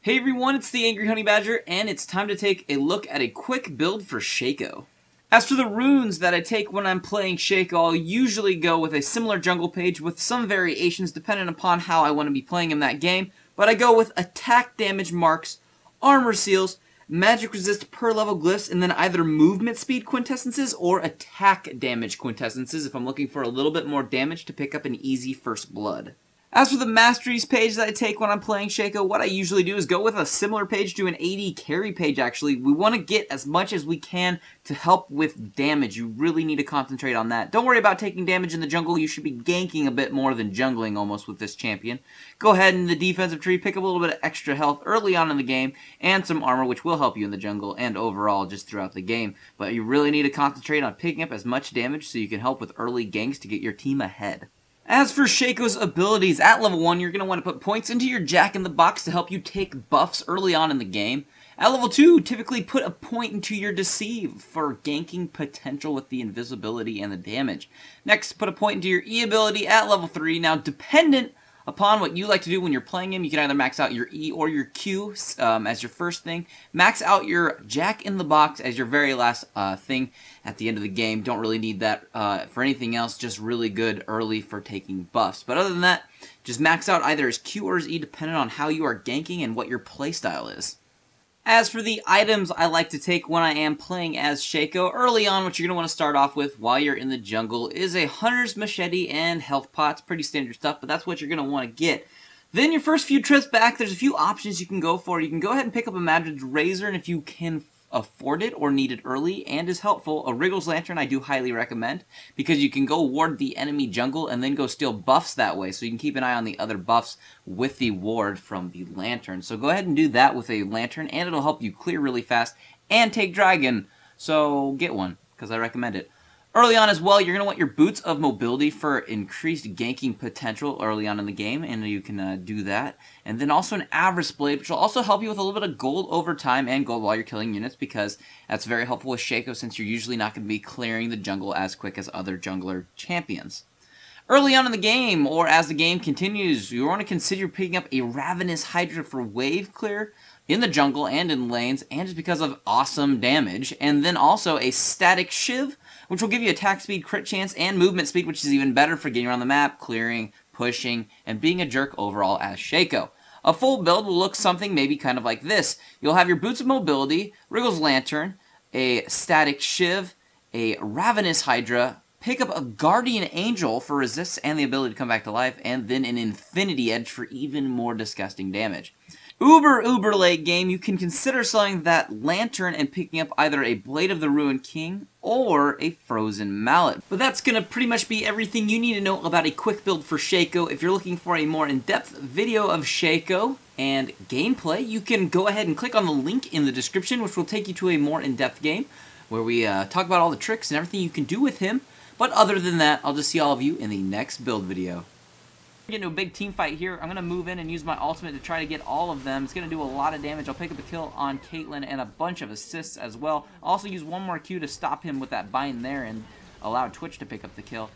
Hey everyone, it's the Angry Honey Badger, and it's time to take a look at a quick build for Shaco. As for the runes that I take when I'm playing Shaco, I'll usually go with a similar jungle page with some variations depending upon how I want to be playing in that game, but I go with attack damage marks, armor seals, magic resist per level glyphs, and then either movement speed quintessences or attack damage quintessences if I'm looking for a little bit more damage to pick up an easy first blood. As for the Masteries page that I take when I'm playing Shaco, what I usually do is go with a similar page to an AD carry page actually. We want to get as much as we can to help with damage. You really need to concentrate on that. Don't worry about taking damage in the jungle. You should be ganking a bit more than jungling almost with this champion. Go ahead in the defensive tree, pick up a little bit of extra health early on in the game and some armor which will help you in the jungle and overall just throughout the game. But you really need to concentrate on picking up as much damage so you can help with early ganks to get your team ahead. As for Shaco's abilities, at level 1, you're going to want to put points into your Jack-in-the-Box to help you take buffs early on in the game. At level 2, typically put a point into your Deceive for ganking potential with the invisibility and the damage. Next, put a point into your E ability at level 3. Now, dependent upon what you like to do when you're playing him, you can either max out your E or your Q as your first thing. Max out your Jack-in-the-Box as your very last thing at the end of the game. Don't really need that for anything else, just really good early for taking buffs. But other than that, just max out either as Q or as E depending on how you are ganking and what your playstyle is. As for the items I like to take when I am playing as Shaco, early on what you're going to want to start off with while you're in the jungle is a Hunter's Machete and Health Pots. Pretty standard stuff, but that's what you're going to want to get. Then your first few trips back, there's a few options you can go for. You can go ahead and pick up a Magic Razor, and if you can afford it or need it early and is helpful, a Wriggle's Lantern I do highly recommend because you can go ward the enemy jungle and then go steal buffs that way, so you can keep an eye on the other buffs with the ward from the lantern. So go ahead and do that with a lantern and it'll help you clear really fast and take dragon, so get one because I recommend it. Early on as well, you're going to want your Boots of Mobility for increased ganking potential early on in the game, and you can do that. And then also an Avarice Blade, which will also help you with a little bit of gold over time and gold while you're killing units, because that's very helpful with Shaco since you're usually not going to be clearing the jungle as quick as other jungler champions. Early on in the game, or as the game continues, you want to consider picking up a Ravenous Hydra for wave clear in the jungle and in lanes, and just because of awesome damage. And then also a Static Shiv, which will give you attack speed, crit chance, and movement speed, which is even better for getting around the map, clearing, pushing, and being a jerk overall as Shaco. A full build will look something maybe kind of like this. You'll have your Boots of Mobility, Wriggle's Lantern, a Static Shiv, a Ravenous Hydra, pick up a Guardian Angel for resists and the ability to come back to life, and then an Infinity Edge for even more disgusting damage. Uber late game, you can consider selling that lantern and picking up either a Blade of the Ruined King or a Frozen Mallet. But that's going to pretty much be everything you need to know about a quick build for Shaco. If you're looking for a more in-depth video of Shaco and gameplay, you can go ahead and click on the link in the description, which will take you to a more in-depth game where we talk about all the tricks and everything you can do with him. But other than that, I'll just see all of you in the next build video. Get into a big team fight here. I'm going to move in and use my ultimate to try to get all of them. It's going to do a lot of damage. I'll pick up a kill on Caitlyn and a bunch of assists as well. I'll also use one more Q to stop him with that bind there and allow Twitch to pick up the kill.